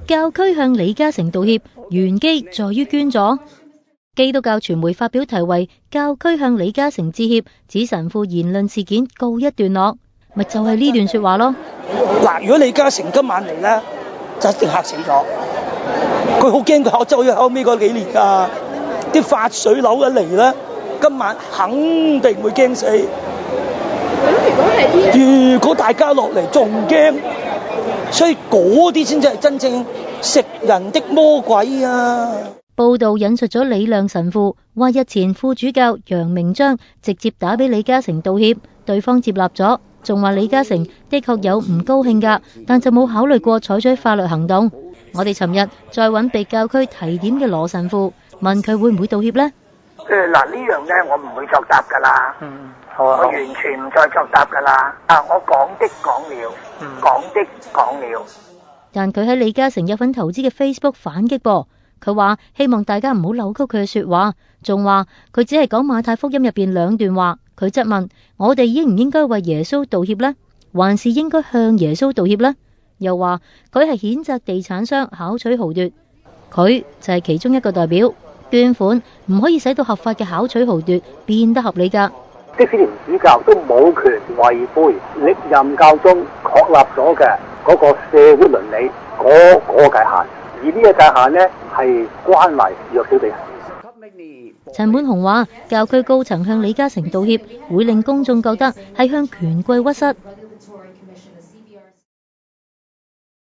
教區向李嘉誠道歉，玄機在於捐咗。基督教傳媒發表題為《教區向李嘉誠致歉，指神父言論事件告一段落》，咪就係呢段說話咯。嗱，如果李嘉誠今晚嚟咧，就一定嚇死咗。佢好驚佢走咗後尾嗰幾年㗎，啲發水樓一嚟咧，今晚肯定會驚死。如果大家落嚟仲驚，所以嗰啲先至係真正食人的魔鬼啊！報道引述咗李亮神父話，日前副主教楊明章直接打俾李嘉誠道歉，對方接納咗，仲話李嘉誠的確有唔高興㗎，但就冇考慮過採取法律行動。我哋尋日再揾被教區提點嘅羅神父，問佢會唔會道歉呢？嗱，呢樣咧我唔會作答㗎啦。好啊，我完全唔再作答㗎啦。我講的講了，講的講了。但佢喺李嘉誠有份投資嘅 Facebook 反擊噃。佢話希望大家唔好扭曲佢嘅說話，仲話佢只係講馬太福音入邊兩段話。佢質問我哋應唔應該為耶穌道歉呢？還是應該向耶穌道歉呢？又話佢係譴責地產商巧取豪奪，佢就係其中一個代表。捐款唔可以使到合法嘅巧取豪奪變得合理㗎。即使連主教都冇權違背歷任教宗確立咗嘅嗰個社會倫理嗰個界限，而呢個界限呢係關懷弱小地人。陳滿雄話：教區高層向李嘉誠道歉，會令公眾覺得係向權貴屈膝。